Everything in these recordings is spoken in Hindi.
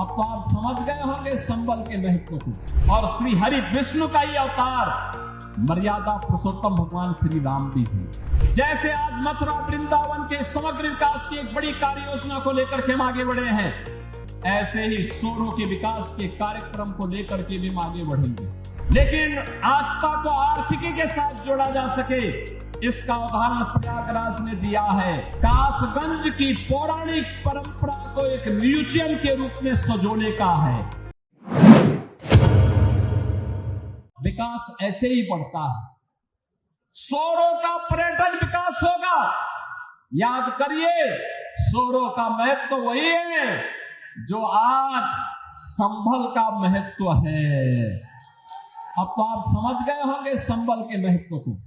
अब तो आप समझ गए होंगे संबल के महत्व को। और श्री हरि विष्णु का ही अवतार मर्यादा पुरुषोत्तम भगवान श्री राम भी हैं। जैसे आज मथुरा वृंदावन के समग्र विकास की एक बड़ी कार्य योजना को लेकर के हम आगे बढ़े हैं, ऐसे ही सोरों के विकास के कार्यक्रम को लेकर के भी हम आगे बढ़ेंगे। लेकिन आस्था को आर्थिकी के साथ जोड़ा जा सके, इसका उदाहरण प्रयागराज ने दिया है। कासगंज की पौराणिक परंपरा को एक म्यूजियम के रूप में सजोने का है। विकास ऐसे ही बढ़ता है। सोरों का पर्यटन विकास होगा। याद करिए, सोरों का महत्व वही है जो आज संभल का महत्व है। अब तो आप समझ गए होंगे संभल के महत्व को।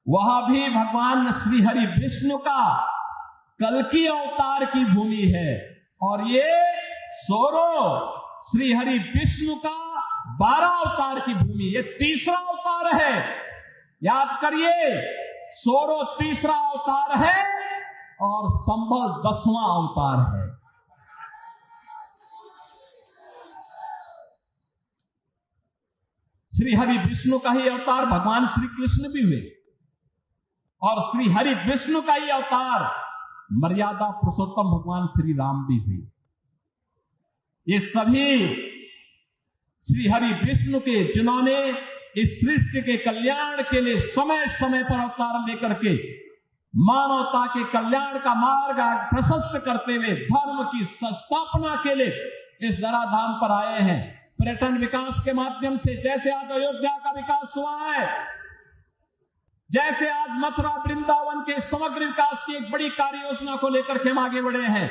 वहां भी भगवान श्री हरि विष्णु का कल्कि अवतार की भूमि है, और ये सोरो श्री हरि विष्णु का 12 अवतार की भूमि, ये तीसरा अवतार है। याद करिए, सोरो तीसरा अवतार है और संभल 10वां अवतार है। श्री हरि विष्णु का ही अवतार भगवान श्री कृष्ण भी हुए, और श्री हरि विष्णु का ही अवतार मर्यादा पुरुषोत्तम भगवान श्री राम भी हुए। ये सभी श्री हरि विष्णु के, जिन्होंने इस सृष्टि के कल्याण के लिए समय समय पर अवतार लेकर के मानवता के कल्याण का मार्ग प्रशस्त करते हुए धर्म की संस्थापना के लिए इस धराधाम पर आए हैं। पर्यटन विकास के माध्यम से, जैसे आज अयोध्या का विकास हुआ है, जैसे आज मथुरा वृंदावन के समग्र विकास की एक बड़ी कार्य योजना को लेकर के हम आगे बढ़े हैं,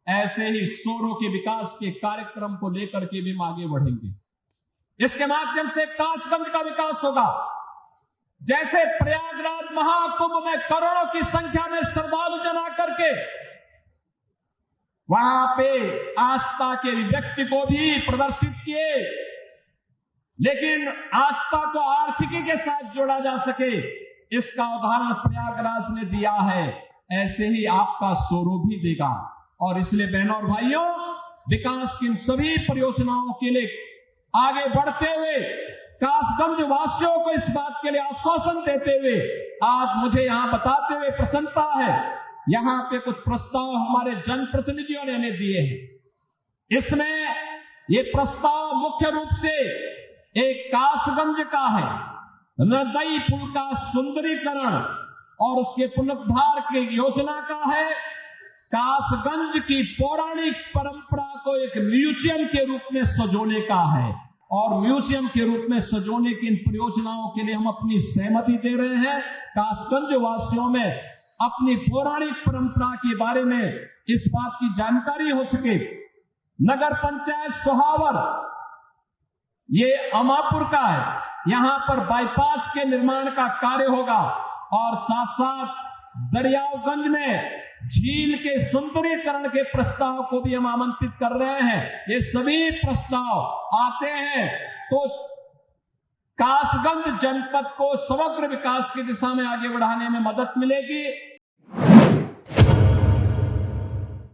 ऐसे ही सोरों के विकास के कार्यक्रम को लेकर के भी हम आगे बढ़ेंगे। इसके माध्यम से कासगंज का विकास होगा। जैसे प्रयागराज महाकुंभ में करोड़ों की संख्या में श्रद्धालु जन आकर के वहां पे आस्था के व्यक्ति को भी प्रदर्शित किए, लेकिन आस्था को आर्थिकी के साथ जोड़ा जा सके, इसका उदाहरण प्रयागराज ने दिया है। ऐसे ही आपका सोरो भी देगा। और इसलिए बहनों और भाइयों, विकास की इन सभी परियोजनाओं के लिए आगे बढ़ते हुए कासगंज वासियों को इस बात के लिए आश्वासन देते हुए आज मुझे यहां बताते हुए प्रसन्नता है, यहां पे कुछ प्रस्ताव हमारे जनप्रतिनिधियों ने दिए हैं। इसमें ये प्रस्ताव मुख्य रूप से एक कासगंज का है, नदी पुल का सुंदरीकरण और उसके पुनरुद्धार की योजना का है। कासगंज की पौराणिक परंपरा को एक म्यूजियम के रूप में सजोने का है, और म्यूजियम के रूप में सजोने की इन परियोजनाओं के लिए हम अपनी सहमति दे रहे हैं। कासगंज वासियों में अपनी पौराणिक परंपरा के बारे में इस बात की जानकारी हो सके। नगर पंचायत सोहावर ये अमापुर का है, यहां पर बाईपास के निर्माण का कार्य होगा, और साथ साथ दरियागंज में झील के सुंदरीकरण के प्रस्ताव को भी हम आमंत्रित कर रहे हैं। ये सभी प्रस्ताव आते हैं तो कासगंज जनपद को समग्र विकास की दिशा में आगे बढ़ाने में मदद मिलेगी।